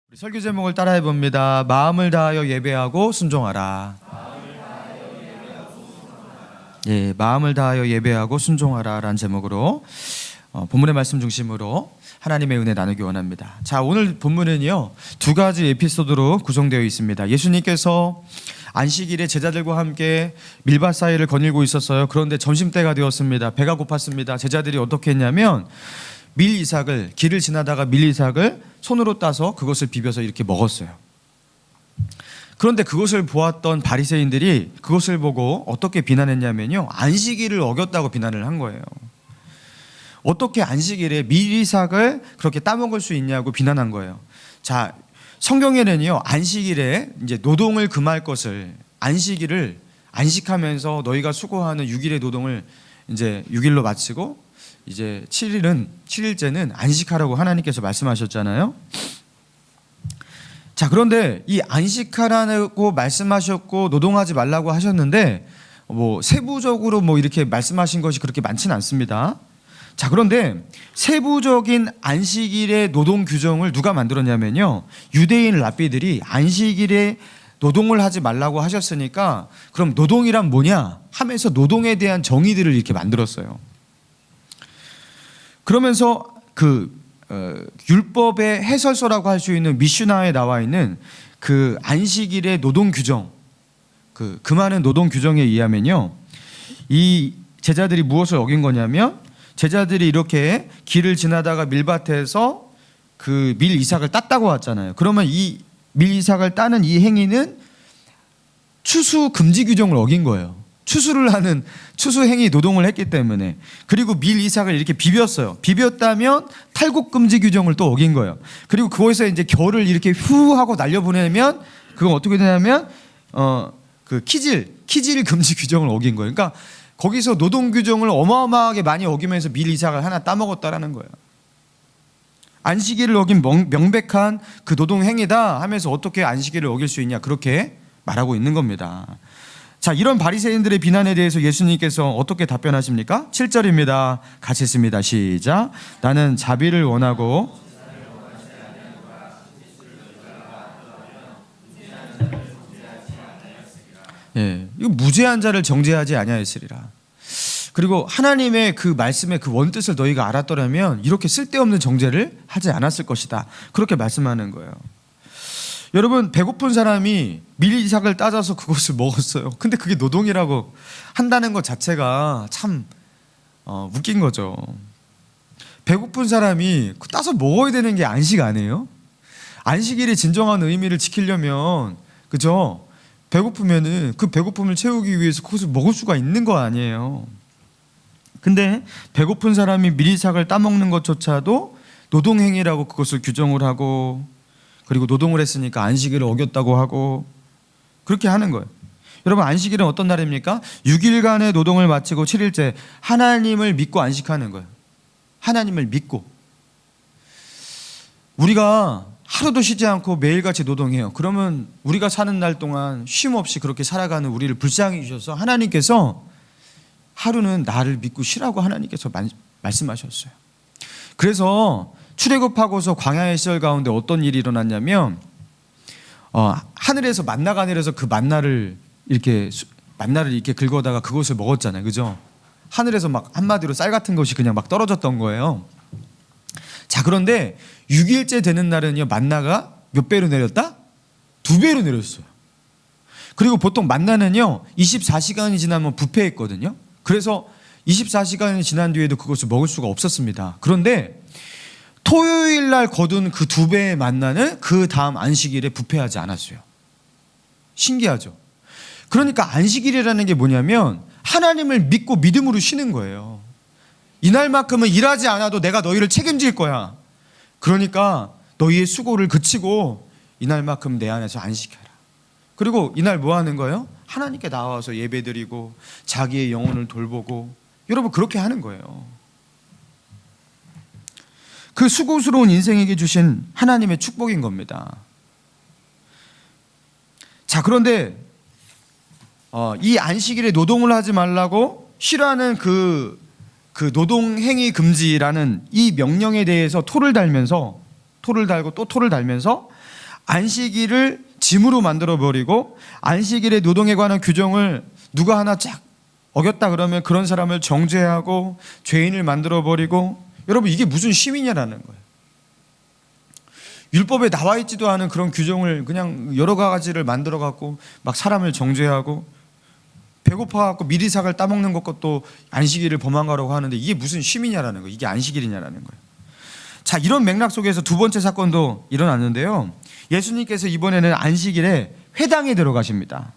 우리 설교 제목을 따라해 봅니다. 마음을 다하여 예배하고 순종하라. 예, 마음을 다하여 예배하고 순종하라라는 제목으로 본문의 말씀 중심으로 하나님의 은혜 나누기 원합니다. 자, 오늘 본문은요, 두 가지 에피소드로 구성되어 있습니다. 예수님께서 안식일에 제자들과 함께 밀밭 사이를 거닐고 있었어요. 그런데 점심때가 되었습니다. 배가 고팠습니다. 제자들이 어떻게 했냐면 밀이삭을, 길을 지나다가 밀이삭을 손으로 따서 그것을 비벼서 이렇게 먹었어요. 그런데 그것을 보았던 바리새인들이 그것을 보고 어떻게 비난했냐면요, 안식일을 어겼다고 비난을 한 거예요. 어떻게 안식일에 밀이삭을 그렇게 따먹을 수 있냐고 비난한 거예요. 자, 성경에는요, 안식일에 이제 노동을 금할 것을, 안식일을 안식하면서 너희가 수고하는 6일의 노동을 이제 6일로 마치고 이제 7일째는 안식하라고 하나님께서 말씀하셨잖아요. 자, 그런데 이 안식하라고 말씀하셨고 노동하지 말라고 하셨는데 세부적으로 이렇게 말씀하신 것이 그렇게 많지는 않습니다. 자, 그런데 세부적인 안식일의 노동 규정을 누가 만들었냐면요, 유대인 랍비들이 안식일에 노동을 하지 말라고 하셨으니까 그럼 노동이란 뭐냐 하면서 노동에 대한 정의들을 이렇게 만들었어요. 그러면서 율법의 해설서라고 할 수 있는 미슈나에 나와 있는 그 안식일의 노동 규정, 그 많은 노동 규정에 의하면요, 이 제자들이 무엇을 어긴 거냐면, 제자들이 이렇게 길을 지나다가 밀밭에서 그 밀이삭을 땄다고 왔잖아요. 그러면 이 밀이삭을 따는 이 행위는 추수 금지 규정을 어긴 거예요. 추수를 하는 추수 행위 노동을 했기 때문에. 그리고 밀이삭을 이렇게 비볐어요. 비볐다면 탈곡 금지 규정을 또 어긴 거예요. 그리고 그거에서 이제 겨를 이렇게 후 하고 날려보내면 그건 어떻게 되냐면 그 키질 금지 규정을 어긴 거예요. 그러니까 거기서 노동 규정을 어마어마하게 많이 어기면서 밀이삭을 하나 따먹었다라는 거예요. 안식일을 어긴 명백한 그 노동 행위다 하면서 어떻게 안식일을 어길 수 있냐, 그렇게 말하고 있는 겁니다. 자, 이런 바리새인들의 비난에 대해서 예수님께서 어떻게 답변하십니까? 7절입니다. 같이 읽습니다. 시작. 나는 자비를 원하고 이거 무죄한 자를 정죄하지 아니하였으리라. 그리고 하나님의 그 말씀의 그 원뜻을 너희가 알았더라면 이렇게 쓸데없는 정죄를 하지 않았을 것이다. 그렇게 말씀하는 거예요. 여러분, 배고픈 사람이 밀이삭을 따져서 그것을 먹었어요. 근데 그게 노동이라고 한다는 것 자체가 참 웃긴 거죠. 배고픈 사람이 따서 먹어야 되는 게 안식 아니에요? 안식일의 진정한 의미를 지키려면, 그죠? 배고프면은 그 배고픔을 채우기 위해서 그것을 먹을 수가 있는 거 아니에요. 근데 배고픈 사람이 밀이삭을 따먹는 것조차도 노동행위라고 그것을 규정을 하고, 그리고 노동을 했으니까 안식일을 어겼다고 하고 그렇게 하는 거예요. 여러분, 안식일은 어떤 날입니까? 6일간의 노동을 마치고 7일째 하나님을 믿고 안식하는 거예요. 하나님을 믿고. 우리가 하루도 쉬지 않고 매일같이 노동해요. 그러면 우리가 사는 날 동안 쉼 없이 그렇게 살아가는 우리를 불쌍히 주셔서 하나님께서 하루는 나를 믿고 쉬라고 하나님께서 말씀하셨어요. 그래서 출애굽하고서 광야의 시절 가운데 어떤 일이 일어났냐면 하늘에서 만나가 내려서 그 만나를 이렇게 긁어다가 그것을 먹었잖아요. 그죠? 하늘에서 막 한마디로 쌀 같은 것이 그냥 막 떨어졌던 거예요. 자, 그런데 6일째 되는 날은요, 만나가 몇 배로 내렸다? 2배로 내렸어요. 그리고 보통 만나는요 24시간이 지나면 부패했거든요. 그래서 24시간이 지난 뒤에도 그것을 먹을 수가 없었습니다. 그런데 토요일 날 거둔 그 2배의 만나는 그 다음 안식일에 부패하지 않았어요. 신기하죠? 그러니까 안식일이라는 게 뭐냐면 하나님을 믿고 믿음으로 쉬는 거예요. 이날만큼은 일하지 않아도 내가 너희를 책임질 거야. 그러니까 너희의 수고를 그치고 이날만큼 내 안에서 안식해라. 그리고 이날 뭐 하는 거예요? 하나님께 나와서 예배드리고 자기의 영혼을 돌보고, 여러분 그렇게 하는 거예요. 그 수고스러운 인생에게 주신 하나님의 축복인 겁니다. 자, 그런데 이 안식일에 노동을 하지 말라고 싫어하는 그 노동행위 금지라는 이 명령에 대해서 토를 달고 또 토를 달면서 안식일을 짐으로 만들어버리고 안식일의 노동에 관한 규정을 누가 하나 쫙 어겼다 그러면 그런 사람을 정죄하고 죄인을 만들어버리고, 여러분 이게 무슨 쉼이냐라는 거예요. 율법에 나와 있지도 않은 그런 규정을 그냥 여러 가지를 만들어 갖고 막 사람을 정죄하고, 배고파 갖고 미리삭을 따먹는 것도 안식일을 범한가라고 하는데 이게 무슨 쉼이냐라는 거예요. 이게 안식일이냐라는 거예요. 자, 이런 맥락 속에서 두 번째 사건도 일어났는데요. 예수님께서 이번에는 안식일에 회당에 들어가십니다.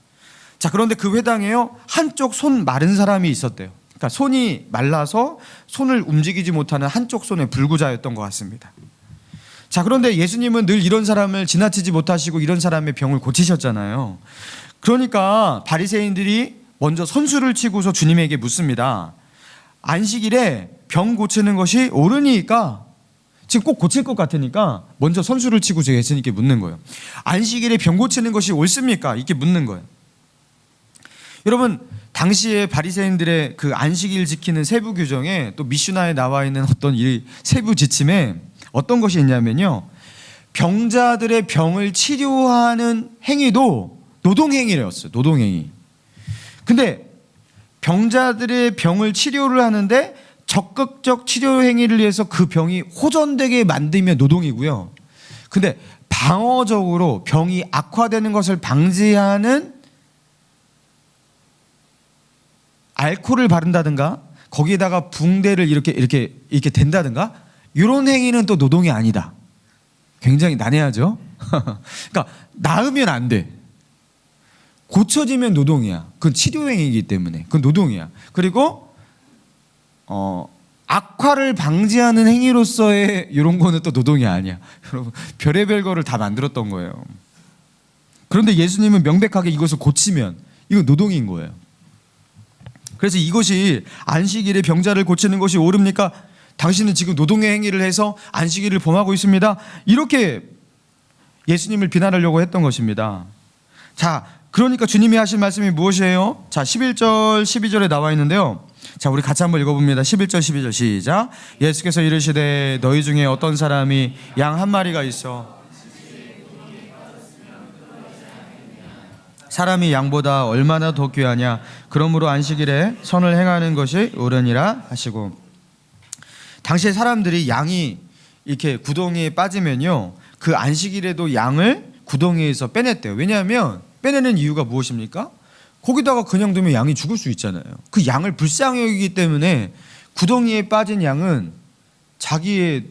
자, 그런데 그 회당에요, 한쪽 손 마른 사람이 있었대요. 그러니까 손이 말라서 손을 움직이지 못하는 한쪽 손의 불구자였던 것 같습니다. 자, 그런데 예수님은 늘 이런 사람을 지나치지 못하시고 이런 사람의 병을 고치셨잖아요. 그러니까 바리새인들이 먼저 선수를 치고서 주님에게 묻습니다. 안식일에 병 고치는 것이 옳으니까, 지금 꼭 고칠 것 같으니까 먼저 선수를 치고서 예수님께 묻는 거예요. 안식일에 병 고치는 것이 옳습니까? 이렇게 묻는 거예요. 여러분, 당시에 바리새인들의 그 안식일 지키는 세부 규정에, 또 미슈나에 나와 있는 어떤 이 세부 지침에 어떤 것이 있냐면요, 병자들의 병을 치료하는 행위도 노동행위였어요. 노동행위. 근데 병자들의 병을 치료를 하는데 적극적 치료 행위를 위해서 그 병이 호전되게 만들면 노동이고요. 근데 방어적으로 병이 악화되는 것을 방지하는 알코올을 바른다든가 거기에다가 붕대를 이렇게 댄다든가 이런 행위는 또 노동이 아니다. 굉장히 난해하죠. 그러니까 나으면 안 돼. 고쳐지면 노동이야. 그건 치료행위이기 때문에 그건 노동이야. 그리고 악화를 방지하는 행위로서의 이런 거는 또 노동이 아니야. 여러분, 별의별 거를 다 만들었던 거예요. 그런데 예수님은 명백하게 이것을 고치면 이건 노동인 거예요. 그래서 이것이 안식일에 병자를 고치는 것이 옳습니까? 당신은 지금 노동의 행위를 해서 안식일을 범하고 있습니다. 이렇게 예수님을 비난하려고 했던 것입니다. 자, 그러니까 주님이 하신 말씀이 무엇이에요? 자, 11절 12절에 나와 있는데요. 자, 우리 같이 한번 읽어봅니다. 11절 12절 시작. 예수께서 이르시되 너희 중에 어떤 사람이 양 한 마리가 있어 사람이 양보다 얼마나 더 귀하냐. 그러므로 안식일에 선을 행하는 것이 옳으니라 하시고. 당시에 사람들이 양이 이렇게 구덩이에 빠지면요, 그 안식일에도 양을 구덩이에서 빼냈대요. 왜냐하면 빼내는 이유가 무엇입니까? 거기다가 그냥 두면 양이 죽을 수 있잖아요. 그 양을 불쌍히 여기기 때문에 구덩이에 빠진 양은 자기의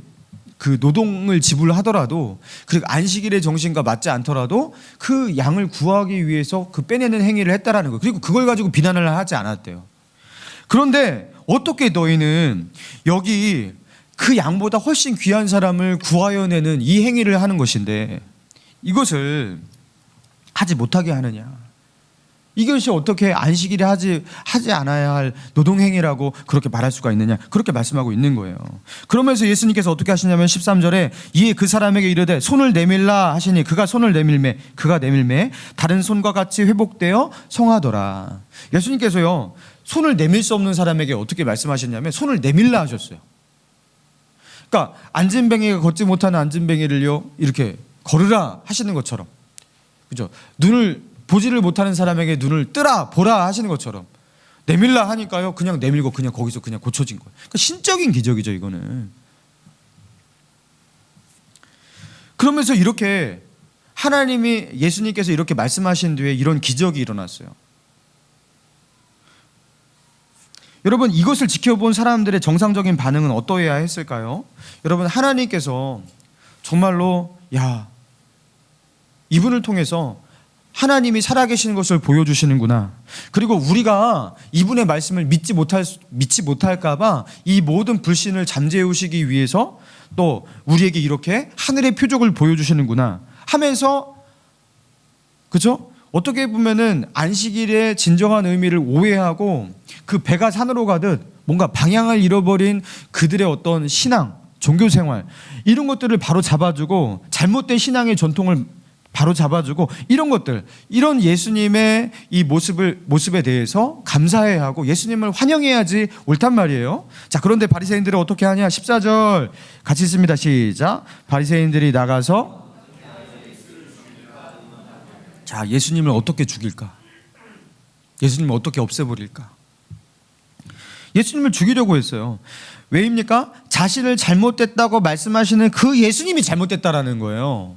그 노동을 지불하더라도, 그리고 안식일의 정신과 맞지 않더라도 그 양을 구하기 위해서 그 빼내는 행위를 했다라는 거예요. 그리고 그걸 가지고 비난을 하지 않았대요. 그런데 어떻게 너희는 여기 그 양보다 훨씬 귀한 사람을 구하여내는 이 행위를 하는 것인데 이것을 하지 못하게 하느냐. 이것이 어떻게 안식일에 하지 않아야 할 노동행위라고 그렇게 말할 수가 있느냐. 그렇게 말씀하고 있는 거예요. 그러면서 예수님께서 어떻게 하시냐면 13절에 이에 그 사람에게 이르되 손을 내밀라 하시니 그가 손을 내밀매 다른 손과 같이 회복되어 성하더라. 예수님께서요, 손을 내밀 수 없는 사람에게 어떻게 말씀하셨냐면 손을 내밀라 하셨어요. 그러니까 안진뱅이가 걷지 못하는 안진뱅이를요 이렇게 걸으라 하시는 것처럼, 그죠? 눈을 보지를 못하는 사람에게 눈을 뜨라 보라 하시는 것처럼 내밀라 하니까요 그냥 내밀고 그냥 거기서 그냥 고쳐진 거예요. 그러니까 신적인 기적이죠 이거는. 그러면서 이렇게 하나님이, 예수님께서 이렇게 말씀하신 뒤에 이런 기적이 일어났어요. 여러분, 이것을 지켜본 사람들의 정상적인 반응은 어떠해야 했을까요? 여러분, 하나님께서 정말로 이분을 통해서 하나님이 살아계시는 것을 보여주시는구나. 그리고 우리가 이분의 말씀을 믿지 못할까 봐 이 모든 불신을 잠재우시기 위해서 또 우리에게 이렇게 하늘의 표적을 보여주시는구나 하면서, 그죠? 어떻게 보면은 안식일의 진정한 의미를 오해하고 그 배가 산으로 가듯 뭔가 방향을 잃어버린 그들의 어떤 신앙, 종교 생활 이런 것들을 바로 잡아주고 잘못된 신앙의 전통을 바로 잡아주고 이런 것들, 이런 예수님의 이 모습에 대해서 감사해야 하고 예수님을 환영해야지 옳단 말이에요. 자, 그런데 바리새인들은 어떻게 하냐? 14절 같이 읽습니다. 시작. 바리새인들이 나가서 자, 예수님을 어떻게 죽일까? 예수님을 어떻게 없애버릴까? 예수님을 죽이려고 했어요. 왜입니까? 자신을 잘못됐다고 말씀하시는 그 예수님이 잘못됐다라는 거예요.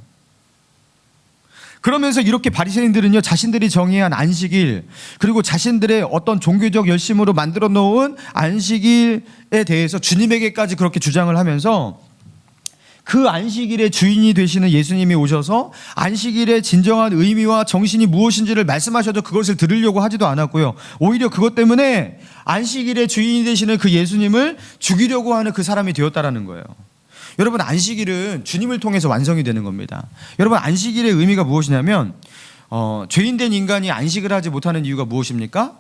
그러면서 이렇게 바리새인들은요, 자신들이 정의한 안식일, 그리고 자신들의 어떤 종교적 열심으로 만들어 놓은 안식일에 대해서 주님에게까지 그렇게 주장을 하면서 그 안식일의 주인이 되시는 예수님이 오셔서 안식일의 진정한 의미와 정신이 무엇인지를 말씀하셔도 그것을 들으려고 하지도 않았고요. 오히려 그것 때문에 안식일의 주인이 되시는 그 예수님을 죽이려고 하는 그 사람이 되었다라는 거예요. 여러분, 안식일은 주님을 통해서 완성이 되는 겁니다. 여러분, 안식일의 의미가 무엇이냐면 죄인된 인간이 안식을 하지 못하는 이유가 무엇입니까?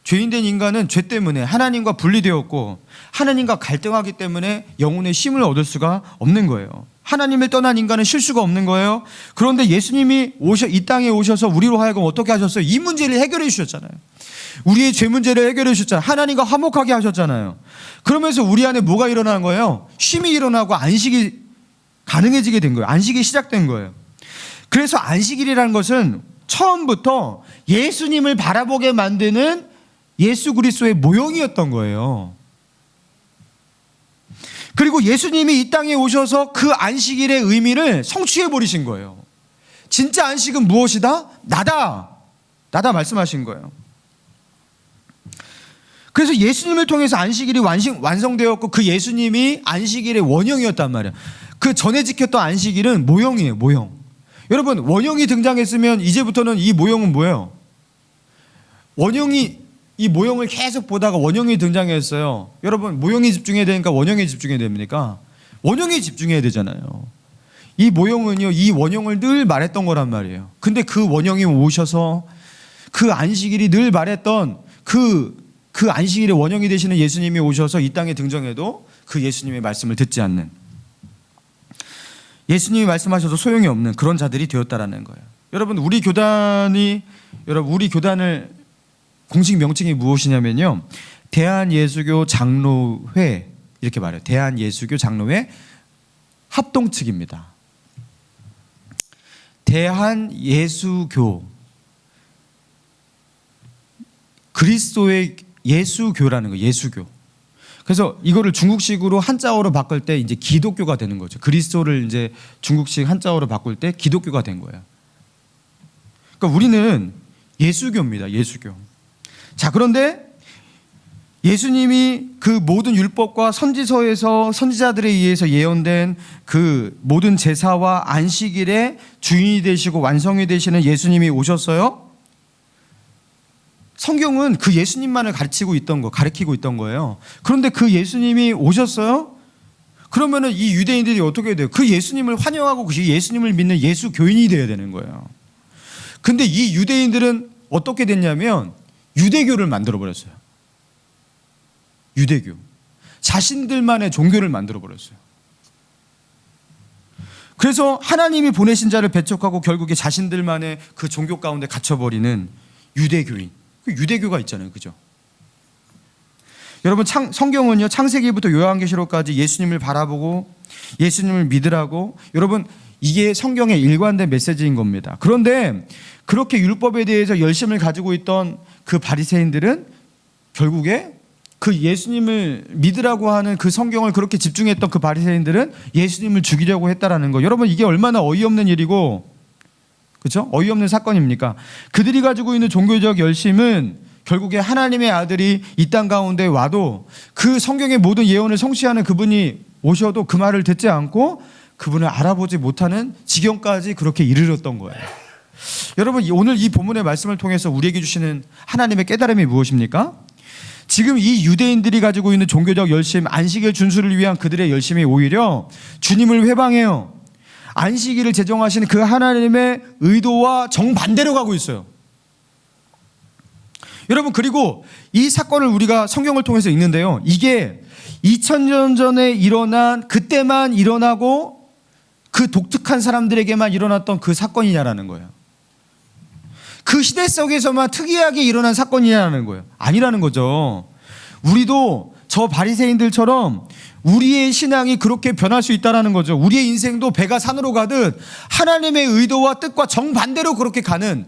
죄인된 인간은 죄 때문에 하나님과 분리되었고 하나님과 갈등하기 때문에 영혼의 쉼을 얻을 수가 없는 거예요. 하나님을 떠난 인간은 쉴 수가 없는 거예요. 그런데 예수님이 이 땅에 오셔서 우리로 하여금 어떻게 하셨어요? 이 문제를 해결해 주셨잖아요. 우리의 죄 문제를 해결해 주셨잖아요. 하나님과 화목하게 하셨잖아요. 그러면서 우리 안에 뭐가 일어난 거예요? 쉼이 일어나고 안식이 가능해지게 된 거예요. 안식이 시작된 거예요. 그래서 안식일이라는 것은 처음부터 예수님을 바라보게 만드는 예수 그리스도의 모형이었던 거예요. 그리고 예수님이 이 땅에 오셔서 그 안식일의 의미를 성취해 버리신 거예요. 진짜 안식은 무엇이다? 나다 말씀하신 거예요. 그래서 예수님을 통해서 안식일이 완성되었고 그 예수님이 안식일의 원형이었단 말이에요. 그 전에 지켰던 안식일은 모형이에요. 모형. 여러분, 원형이 등장했으면 이제부터는 이 모형은 뭐예요? 이 모형을 계속 보다가 원형이 등장했어요. 여러분, 모형에 집중해야 되니까 원형에 집중해야 됩니까? 원형에 집중해야 되잖아요. 이 모형은요, 이 원형을 늘 말했던 거란 말이에요. 근데 그 원형이 오셔서 그 안식일이 늘 말했던 그 안식일의 원형이 되시는 예수님이 오셔서 이 땅에 등장해도 그 예수님의 말씀을 듣지 않는, 예수님이 말씀하셔도 소용이 없는 그런 자들이 되었다라는 거예요. 여러분, 우리 교단을 공식 명칭이 무엇이냐면요, 대한예수교 장로회, 이렇게 말해요. 대한예수교 장로회 합동측입니다. 대한예수교, 그리스도의 예수교라는 거예요. 예수교. 그래서 이거를 중국식으로 한자어로 바꿀 때 이제 기독교가 되는 거죠. 그리스도를 이제 중국식 한자어로 바꿀 때 기독교가 된 거예요. 그러니까 우리는 예수교입니다. 예수교. 자, 그런데 예수님이 그 모든 율법과 선지서에서 선지자들에 의해서 예언된 그 모든 제사와 안식일의 주인이 되시고 완성이 되시는 예수님이 오셨어요. 성경은 그 예수님만을 가르치고 있던 거예요. 그런데 그 예수님이 오셨어요. 그러면은 이 유대인들이 어떻게 돼요? 그 예수님을 환영하고 그 예수님을 믿는 예수 교인이 되어야 되는 거예요. 근데 이 유대인들은 어떻게 됐냐면 유대교를 만들어 버렸어요. 유대교. 자신들만의 종교를 만들어 버렸어요. 그래서 하나님이 보내신 자를 배척하고 결국에 자신들만의 그 종교 가운데 갇혀버리는 유대교인. 그 유대교가 있잖아요. 그죠? 여러분, 성경은요, 창세기부터 요한계시록까지 예수님을 바라보고 예수님을 믿으라고, 여러분, 이게 성경의 일관된 메시지인 겁니다. 그런데 그렇게 율법에 대해서 열심을 가지고 있던 그 바리새인들은 결국에 그 예수님을 믿으라고 하는 그 성경을 그렇게 집중했던 그 바리새인들은 예수님을 죽이려고 했다라는 거. 여러분, 이게 얼마나 어이없는 일이고, 그렇죠? 어이없는 사건입니까? 그들이 가지고 있는 종교적 열심은 결국에 하나님의 아들이 이 땅 가운데 와도 그 성경의 모든 예언을 성취하는 그분이 오셔도 그 말을 듣지 않고 그분을 알아보지 못하는 지경까지 그렇게 이르렀던 거예요. 여러분, 오늘 이 본문의 말씀을 통해서 우리에게 주시는 하나님의 깨달음이 무엇입니까? 지금 이 유대인들이 가지고 있는 종교적 열심, 안식일 준수를 위한 그들의 열심이 오히려 주님을 회방해요. 안식일을 제정하신 그 하나님의 의도와 정반대로 가고 있어요. 여러분, 그리고 이 사건을 우리가 성경을 통해서 읽는데요, 이게 2000년 전에 일어난, 그때만 일어나고 그 독특한 사람들에게만 일어났던 그 사건이냐라는 거예요. 그 시대 속에서만 특이하게 일어난 사건이냐는 거예요. 아니라는 거죠. 우리도 저 바리새인들처럼 우리의 신앙이 그렇게 변할 수 있다는 거죠. 우리의 인생도 배가 산으로 가듯 하나님의 의도와 뜻과 정반대로 그렇게 가는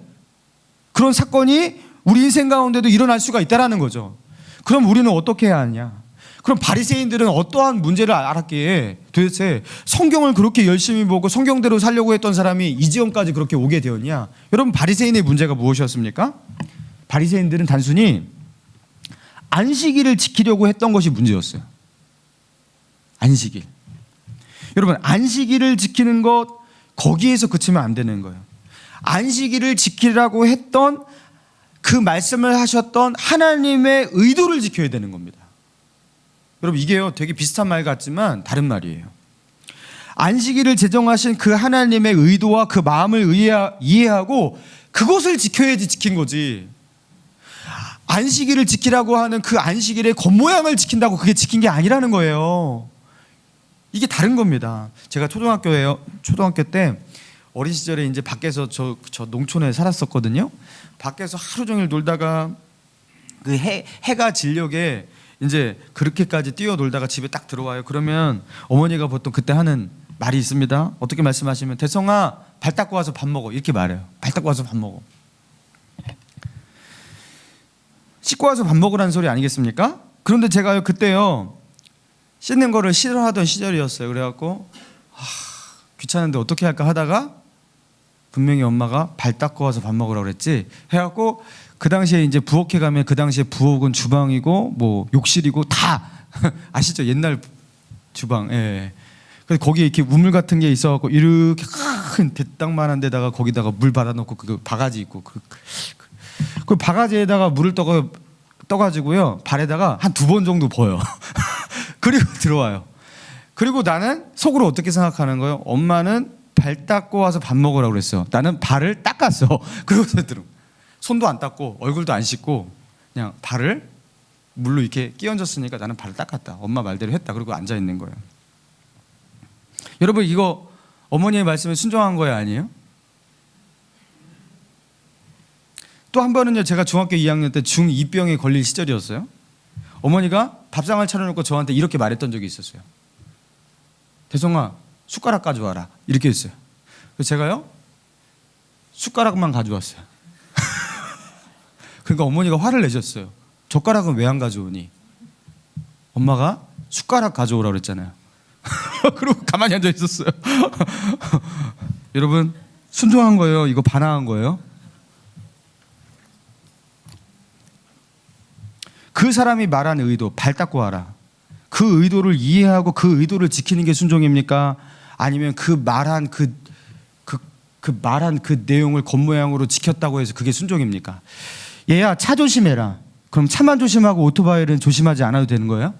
그런 사건이 우리 인생 가운데도 일어날 수가 있다는 거죠. 그럼 우리는 어떻게 해야 하냐? 그럼 바리새인들은 어떠한 문제를 알았기에 도대체 성경을 그렇게 열심히 보고 성경대로 살려고 했던 사람이 이 지경까지 그렇게 오게 되었냐? 여러분, 바리새인의 문제가 무엇이었습니까? 바리새인들은 단순히 안식일을 지키려고 했던 것이 문제였어요. 안식일. 여러분, 안식일을 지키는 것, 거기에서 그치면 안 되는 거예요. 안식일을 지키라고 했던 그 말씀을 하셨던 하나님의 의도를 지켜야 되는 겁니다. 여러분, 이게요 되게 비슷한 말 같지만 다른 말이에요. 안식일을 제정하신 그 하나님의 의도와 그 마음을 이해하고 그것을 지켜야지 지킨 거지, 안식일을 지키라고 하는 그 안식일의 겉모양을 지킨다고 그게 지킨 게 아니라는 거예요. 이게 다른 겁니다. 제가 초등학교 때 어린 시절에 이제 밖에서 저 농촌에 살았었거든요. 밖에서 하루 종일 놀다가 그 해가 지려게 이제 그렇게까지 뛰어놀다가 집에 딱 들어와요. 그러면 어머니가 보통 그때 하는 말이 있습니다. 어떻게 말씀하시면, 대성아 발 닦고 와서 밥 먹어, 이렇게 말해요. 발 닦고 와서 밥 먹어. 씻고 와서 밥 먹으라는 소리 아니겠습니까? 그런데 제가요 그때요 씻는 거를 싫어하던 시절이었어요. 그래갖고 귀찮은데 어떻게 할까 하다가 분명히 엄마가 발 닦고 와서 밥 먹으라고 그랬지 해갖고, 그 당시에 이제 부엌에 가면 그 당시에 부엌은 주방이고 뭐 욕실이고 다 아시죠? 옛날 주방. 예. 그래서 거기에 이렇게 우물 같은 게 있어갖고 이렇게 큰 대땅만한 데다가 거기다가 물 받아놓고 그 바가지 있고 그 바가지에다가 물을 떠가지고요 발에다가 한 2번 정도 버요. 그리고 들어와요. 그리고 나는 속으로 어떻게 생각하는 거예요? 엄마는 발 닦고 와서 밥 먹으라고 그랬어. 나는 발을 닦았어. 그러고서 들어. 손도 안 닦고 얼굴도 안 씻고 그냥 발을 물로 이렇게 끼얹었으니까 나는 발을 닦았다. 엄마 말대로 했다. 그리고 앉아 있는 거예요. 여러분, 이거 어머니의 말씀에 순종한 거예요, 아니에요? 또 한 번은요, 제가 중학교 2학년 때 중2병에 걸릴 시절이었어요. 어머니가 밥상을 차려놓고 저한테 이렇게 말했던 적이 있었어요. 대성아, 숟가락 가져와라, 이렇게 했어요. 그래서 제가요 숟가락만 가져왔어요. 그러니까 어머니가 화를 내셨어요. 젓가락은 왜 안 가져오니? 엄마가 숟가락 가져오라고 그랬잖아요. 그리고 가만히 앉아 있었어요. 여러분, 순종한 거예요? 이거 반항한 거예요? 그 사람이 말한 의도, 발 닦고 와라, 그 의도를 이해하고 그 의도를 지키는 게 순종입니까? 아니면 그 말한 그 내용을 겉모양으로 지켰다고 해서 그게 순종입니까? 얘야, 차 조심해라. 그럼 차만 조심하고 오토바이는 조심하지 않아도 되는 거예요?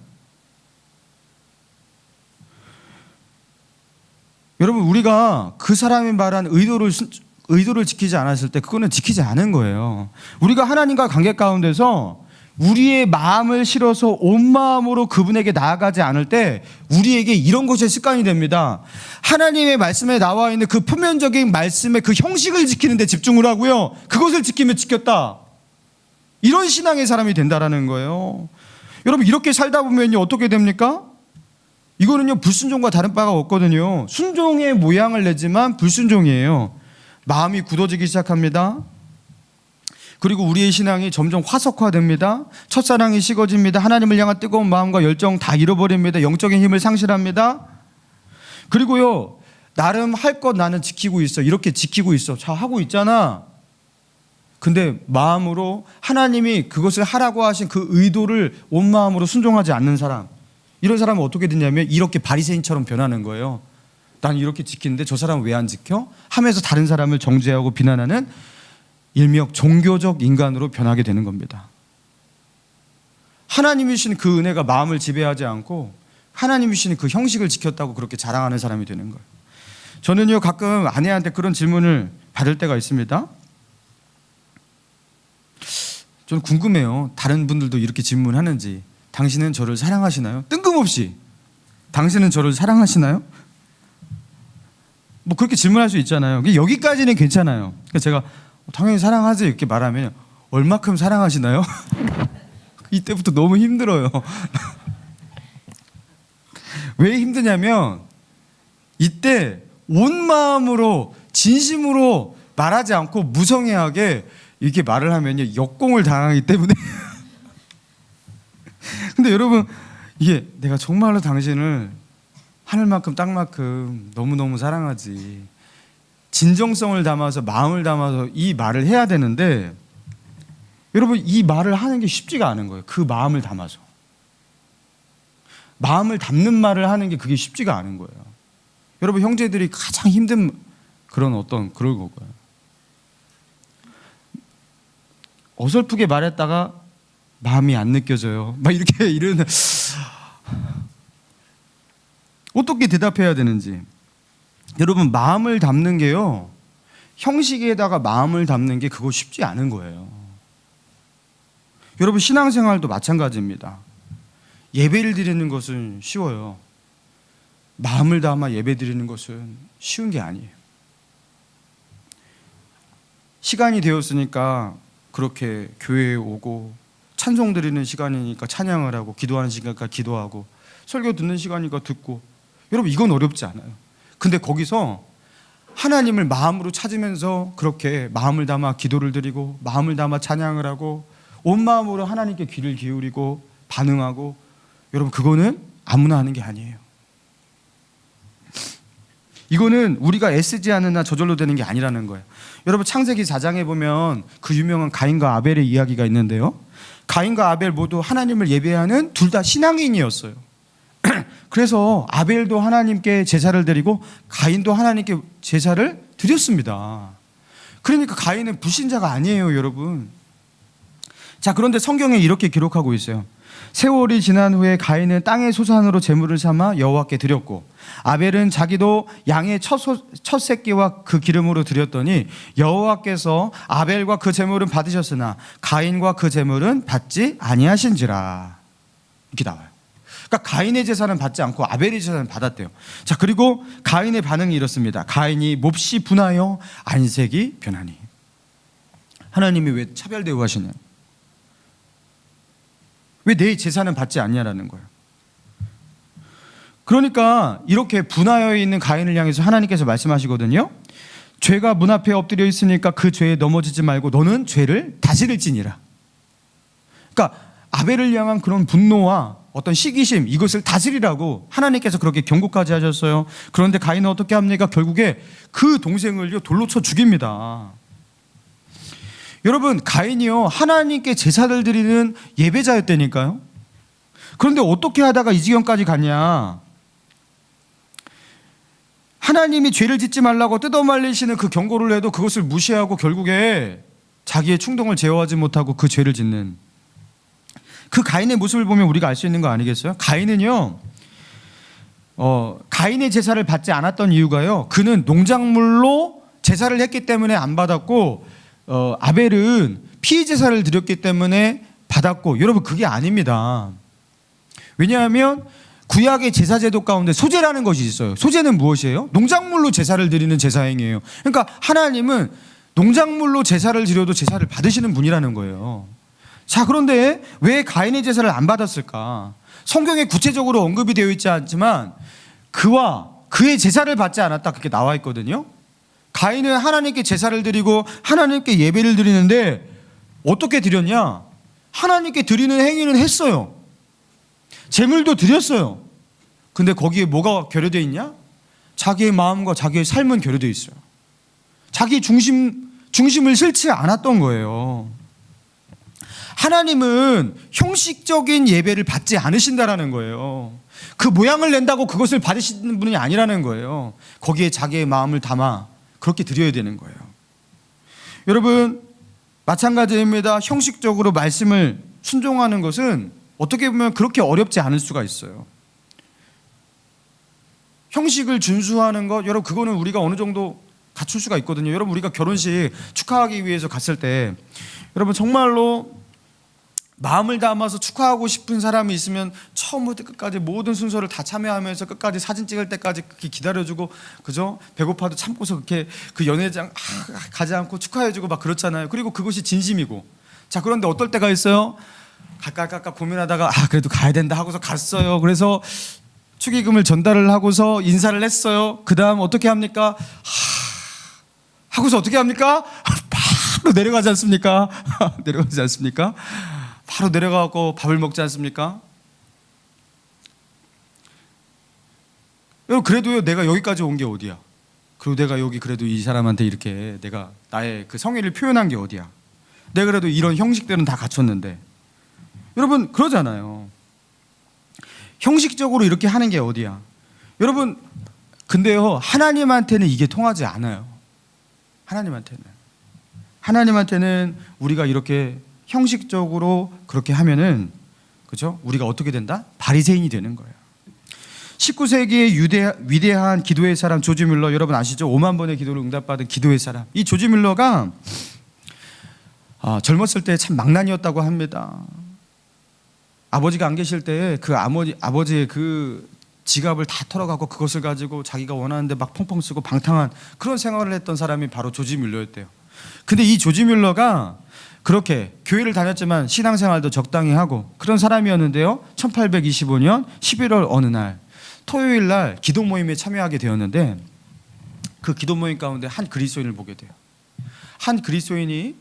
여러분, 우리가 그 사람이 말한 의도를 지키지 않았을 때 그거는 지키지 않은 거예요. 우리가 하나님과 관계 가운데서 우리의 마음을 실어서 온 마음으로 그분에게 나아가지 않을 때 우리에게 이런 것이 습관이 됩니다. 하나님의 말씀에 나와 있는 그 표면적인 말씀의 그 형식을 지키는 데 집중을 하고요, 그것을 지키면 지켰다, 이런 신앙의 사람이 된다라는 거예요. 여러분, 이렇게 살다 보면요 어떻게 됩니까? 이거는요 불순종과 다른 바가 없거든요. 순종의 모양을 내지만 불순종이에요. 마음이 굳어지기 시작합니다. 그리고 우리의 신앙이 점점 화석화됩니다. 첫사랑이 식어집니다. 하나님을 향한 뜨거운 마음과 열정 다 잃어버립니다. 영적인 힘을 상실합니다. 그리고요, 나름 할 것 나는 지키고 있어, 이렇게 지키고 있어, 자 하고 있잖아. 근데 마음으로 하나님이 그것을 하라고 하신 그 의도를 온 마음으로 순종하지 않는 사람, 이런 사람은 어떻게 되냐면 이렇게 바리새인처럼 변하는 거예요. 난 이렇게 지키는데 저 사람은 왜 안 지켜? 하면서 다른 사람을 정죄하고 비난하는 일명 종교적 인간으로 변하게 되는 겁니다. 하나님이신 그 은혜가 마음을 지배하지 않고 하나님이신 그 형식을 지켰다고 그렇게 자랑하는 사람이 되는 거예요. 저는요 가끔 아내한테 그런 질문을 받을 때가 있습니다. 저는 궁금해요. 다른 분들도 이렇게 질문하는지. 당신은 저를 사랑하시나요? 뜬금없이 당신은 저를 사랑하시나요? 뭐 그렇게 질문할 수 있잖아요. 여기까지는 괜찮아요. 그래서 제가 당연히 사랑하지 이렇게 말하면 얼마큼 사랑하시나요? 이때부터 너무 힘들어요. 왜 힘드냐면 이때 온 마음으로 진심으로 말하지 않고 무성의하게 이렇게 말을 하면요 역공을 당하기 때문에 근데 여러분 이게 내가 정말로 당신을 하늘만큼 땅만큼 너무너무 사랑하지 진정성을 담아서 마음을 담아서 이 말을 해야 되는데 여러분 이 말을 하는 게 쉽지가 않은 거예요. 그 마음을 담아서 마음을 담는 말을 하는 게 그게 쉽지가 않은 거예요. 여러분 형제들이 가장 힘든 그런 어떤 그런 거고요. 어설프게 말했다가 마음이 안 느껴져요. 막 이렇게 이런 어떻게 대답해야 되는지. 여러분 마음을 담는 게요. 형식에다가 마음을 담는 게 그거 쉽지 않은 거예요. 여러분 신앙생활도 마찬가지입니다. 예배를 드리는 것은 쉬워요. 마음을 담아 예배 드리는 것은 쉬운 게 아니에요. 시간이 되었으니까 그렇게 교회에 오고 찬송 드리는 시간이니까 찬양을 하고 기도하는 시간이니까 기도하고 설교 듣는 시간이니까 듣고 여러분 이건 어렵지 않아요. 근데 거기서 하나님을 마음으로 찾으면서 그렇게 마음을 담아 기도를 드리고 마음을 담아 찬양을 하고 온 마음으로 하나님께 귀를 기울이고 반응하고 여러분 그거는 아무나 하는 게 아니에요. 이거는 우리가 애쓰지 않으나 저절로 되는 게 아니라는 거예요. 여러분 창세기 4장에 보면 그 유명한 가인과 아벨의 이야기가 있는데요. 가인과 아벨 모두 하나님을 예배하는 둘 다 신앙인이었어요. 그래서 아벨도 하나님께 제사를 드리고 가인도 하나님께 제사를 드렸습니다. 그러니까 가인은 불신자가 아니에요, 여러분. 자, 그런데 성경에 이렇게 기록하고 있어요. 세월이 지난 후에 가인은 땅의 소산으로 제물을 삼아 여호와께 드렸고 아벨은 자기도 양의 첫 새끼와 그 기름으로 드렸더니 여호와께서 아벨과 그 제물은 받으셨으나 가인과 그 제물은 받지 아니하신지라. 이렇게 나와요. 그러니까 가인의 제사는 받지 않고 아벨의 제사는 받았대요. 자, 그리고 가인의 반응이 이렇습니다. 가인이 몹시 분하여 안색이 변하니. 하나님이 왜 차별 대우하시냐? 왜 내 제사는 받지 않냐라는 거예요. 그러니까 이렇게 분하여 있는 가인을 향해서 하나님께서 말씀하시거든요. 죄가 문 앞에 엎드려 있으니까 그 죄에 넘어지지 말고 너는 죄를 다스릴지니라. 그러니까 아벨을 향한 그런 분노와 어떤 시기심 이것을 다스리라고 하나님께서 그렇게 경고까지 하셨어요. 그런데 가인은 어떻게 합니까? 결국에 그 동생을요 돌로 쳐 죽입니다. 여러분 가인이요 하나님께 제사를 드리는 예배자였다니까요. 그런데 어떻게 하다가 이 지경까지 갔냐? 하나님이 죄를 짓지 말라고 뜯어말리시는 그 경고를 해도 그것을 무시하고 결국에 자기의 충동을 제어하지 못하고 그 죄를 짓는 그 가인의 모습을 보면 우리가 알 수 있는 거 아니겠어요? 가인은요 가인의 제사를 받지 않았던 이유가요, 그는 농작물로 제사를 했기 때문에 안 받았고 아벨은 피의 제사를 드렸기 때문에 받았고, 여러분 그게 아닙니다. 왜냐하면 구약의 제사제도 가운데 소제라는 것이 있어요. 소제는 무엇이에요? 농작물로 제사를 드리는 제사행위예요. 그러니까 하나님은 농작물로 제사를 드려도 제사를 받으시는 분이라는 거예요. 자, 그런데 왜 가인의 제사를 안 받았을까? 성경에 구체적으로 언급이 되어 있지 않지만 그와 그의 제사를 받지 않았다 그렇게 나와 있거든요. 가인은 하나님께 제사를 드리고 하나님께 예배를 드리는데 어떻게 드렸냐? 하나님께 드리는 행위는 했어요. 제물도 드렸어요. 근데 거기에 뭐가 결여되어 있냐? 자기의 마음과 자기의 삶은 결여되어 있어요. 자기 중심을 싫지 않았던 거예요. 하나님은 형식적인 예배를 받지 않으신다라는 거예요. 그 모양을 낸다고 그것을 받으시는 분이 아니라는 거예요. 거기에 자기의 마음을 담아 그렇게 드려야 되는 거예요. 여러분 마찬가지입니다. 형식적으로 말씀을 순종하는 것은 어떻게 보면 그렇게 어렵지 않을 수가 있어요. 형식을 준수하는 것, 여러분 그거는 우리가 어느 정도 갖출 수가 있거든요. 여러분 우리가 결혼식 축하하기 위해서 갔을 때 여러분 정말로 마음을 담아서 축하하고 싶은 사람이 있으면 처음부터 끝까지 모든 순서를 다 참여하면서 끝까지 사진 찍을 때까지 그렇게 기다려주고, 그죠? 배고파도 참고서 그렇게 그 연회장 가지 않고 축하해주고 막 그렇잖아요. 그리고 그것이 진심이고. 자, 그런데 어떨 때가 있어요? 갈까 고민하다가 그래도 가야 된다 하고서 갔어요. 그래서 축의금을 전달을 하고서 인사를 했어요. 그 다음 어떻게 합니까? 하고서 어떻게 합니까? 바로 내려가지 않습니까? 내려가지 않습니까? 바로 내려가고 밥을 먹지 않습니까? 여러분, 그래도요, 내가 여기까지 온 게 어디야? 그리고 내가 여기 그래도 이 사람한테 이렇게 내가 나의 그 성의를 표현한 게 어디야? 내가 그래도 이런 형식들은 다 갖췄는데. 여러분, 그러잖아요. 형식적으로 이렇게 하는 게 어디야? 여러분, 근데요, 하나님한테는 이게 통하지 않아요. 하나님한테는 우리가 이렇게 형식적으로 그렇게 하면은, 그죠? 우리가 어떻게 된다? 바리새인이 되는 거예요. 19세기의 위대한 기도의 사람 조지 뮬러, 여러분 아시죠? 5만 번의 기도를 응답받은 기도의 사람. 이 조지 뮬러가 젊었을 때 참 망난이었다고 합니다. 아버지가 안 계실 때 그 아버지의 그 지갑을 다 털어가고 그것을 가지고 자기가 원하는데 막 펑펑 쓰고 방탕한 그런 생활을 했던 사람이 바로 조지 뮬러였대요. 근데 이 조지 뮬러가 그렇게 교회를 다녔지만 신앙생활도 적당히 하고 그런 사람이었는데요, 1825년 11월 어느 날 토요일 날 기도 모임에 참여하게 되었는데, 그 기도 모임 가운데 한 그리스도인을 보게 돼요. 한 그리스도인이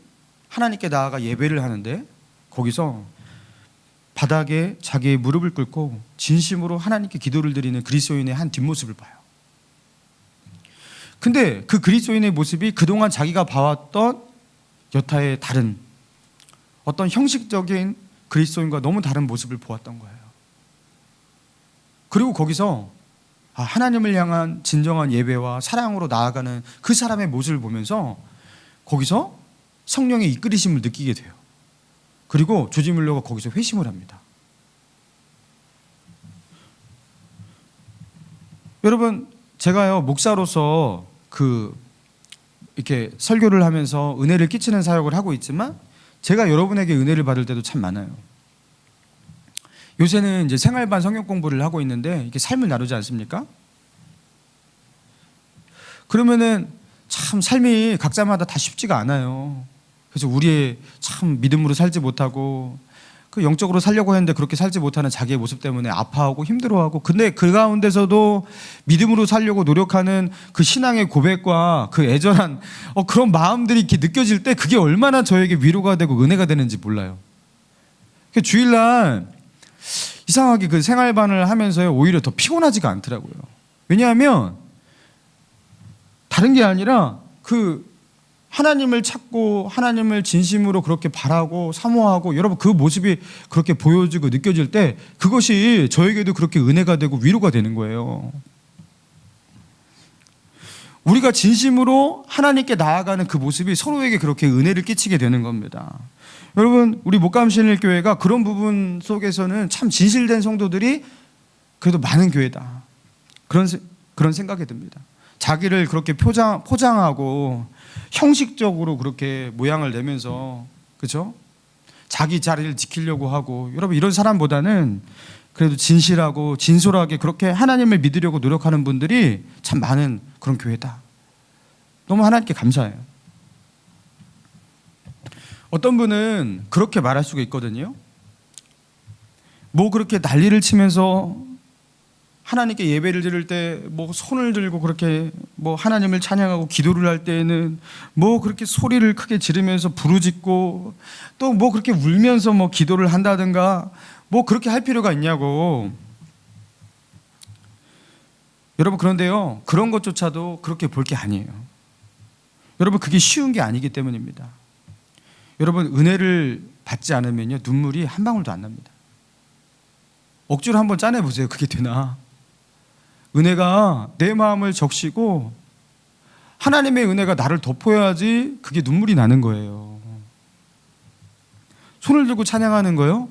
하나님께 나아가 예배를 하는데, 거기서 바닥에 자기의 무릎을 꿇고 진심으로 하나님께 기도를 드리는 그리스도인의 한 뒷모습을 봐요. 근데 그 그리스도인의 모습이 그동안 자기가 봐왔던 여타의 다른 어떤 형식적인 그리스도인과 너무 다른 모습을 보았던 거예요. 그리고 거기서 하나님을 향한 진정한 예배와 사랑으로 나아가는 그 사람의 모습을 보면서 거기서 성령의 이끌리심을 느끼게 돼요. 그리고 조지 뮬러가 거기서 회심을 합니다. 여러분, 제가요, 목사로서 이렇게 설교를 하면서 은혜를 끼치는 사역을 하고 있지만, 제가 여러분에게 은혜를 받을 때도 참 많아요. 요새는 이제 생활반 성경 공부를 하고 있는데, 이렇게 삶을 나누지 않습니까? 그러면은 참 삶이 각자마다 다 쉽지가 않아요. 그래서 우리의 참 믿음으로 살지 못하고, 그 영적으로 살려고 했는데 그렇게 살지 못하는 자기의 모습 때문에 아파하고 힘들어하고, 근데 그 가운데서도 믿음으로 살려고 노력하는 그 신앙의 고백과 그 애절한 그런 마음들이 이렇게 느껴질 때, 그게 얼마나 저에게 위로가 되고 은혜가 되는지 몰라요. 주일날 이상하게 그 생활반을 하면서요, 오히려 더 피곤하지가 않더라고요. 왜냐하면 다른 게 아니라 그 하나님을 찾고 하나님을 진심으로 그렇게 바라고 사모하고, 여러분 그 모습이 그렇게 보여지고 느껴질 때 그것이 저에게도 그렇게 은혜가 되고 위로가 되는 거예요. 우리가 진심으로 하나님께 나아가는 그 모습이 서로에게 그렇게 은혜를 끼치게 되는 겁니다. 여러분, 우리 목감신일교회가 그런 부분 속에서는 참 진실된 성도들이 그래도 많은 교회다, 그런 생각이 듭니다. 자기를 그렇게 포장하고 형식적으로 그렇게 모양을 내면서, 그렇죠? 자기 자리를 지키려고 하고, 여러분 이런 사람보다는 그래도 진실하고 진솔하게 그렇게 하나님을 믿으려고 노력하는 분들이 참 많은 그런 교회다. 너무 하나님께 감사해요. 어떤 분은 그렇게 말할 수가 있거든요. 뭐 그렇게 난리를 치면서 하나님께 예배를 드릴 때 뭐 손을 들고 그렇게 뭐 하나님을 찬양하고 기도를 할 때에는 뭐 그렇게 소리를 크게 지르면서 부르짖고 또 뭐 그렇게 울면서 뭐 기도를 한다든가 뭐 그렇게 할 필요가 있냐고. 여러분, 그런데요, 그런 것조차도 그렇게 볼 게 아니에요. 여러분, 그게 쉬운 게 아니기 때문입니다. 여러분, 은혜를 받지 않으면요, 눈물이 한 방울도 안 납니다. 억지로 한번 짜내보세요. 그게 되나? 은혜가 내 마음을 적시고 하나님의 은혜가 나를 덮어야지 그게 눈물이 나는 거예요. 손을 들고 찬양하는 거요?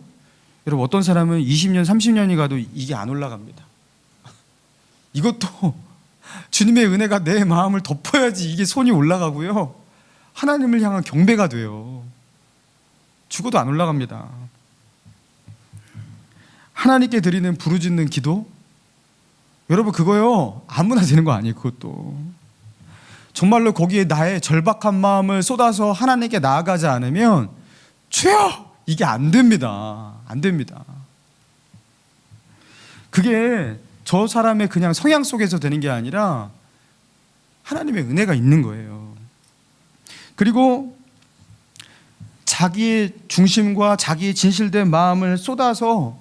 여러분, 어떤 사람은 20년, 30년이 가도 이게 안 올라갑니다. 이것도 주님의 은혜가 내 마음을 덮어야지 이게 손이 올라가고요, 하나님을 향한 경배가 돼요. 죽어도 안 올라갑니다. 하나님께 드리는 부르짖는 기도, 여러분 그거요 아무나 되는 거 아니에요. 그것도 정말로 거기에 나의 절박한 마음을 쏟아서 하나님께 나아가지 않으면 주여, 이게 안 됩니다. 안 됩니다. 그게 저 사람의 그냥 성향 속에서 되는 게 아니라 하나님의 은혜가 있는 거예요. 그리고 자기의 중심과 자기의 진실된 마음을 쏟아서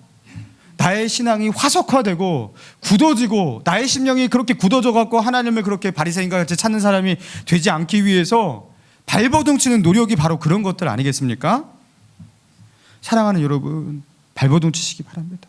나의 신앙이 화석화되고 굳어지고 나의 심령이 그렇게 굳어져 갖고 하나님을 그렇게 바리새인과 같이 찾는 사람이 되지 않기 위해서 발버둥치는 노력이 바로 그런 것들 아니겠습니까? 사랑하는 여러분, 발버둥치시기 바랍니다.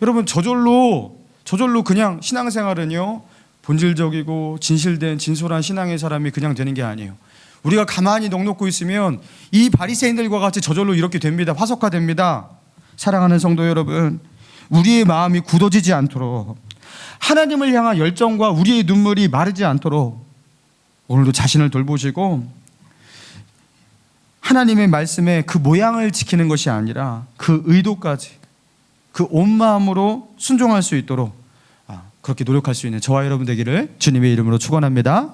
여러분, 저절로 그냥 신앙생활은요, 본질적이고 진실된 진솔한 신앙의 사람이 그냥 되는 게 아니에요. 우리가 가만히 넋놓고 있으면 이 바리새인들과 같이 저절로 이렇게 됩니다. 화석화됩니다. 사랑하는 성도 여러분, 우리의 마음이 굳어지지 않도록, 하나님을 향한 열정과 우리의 눈물이 마르지 않도록 오늘도 자신을 돌보시고 하나님의 말씀에 그 모양을 지키는 것이 아니라 그 의도까지 그 온 마음으로 순종할 수 있도록 그렇게 노력할 수 있는 저와 여러분 되기를 주님의 이름으로 축원합니다.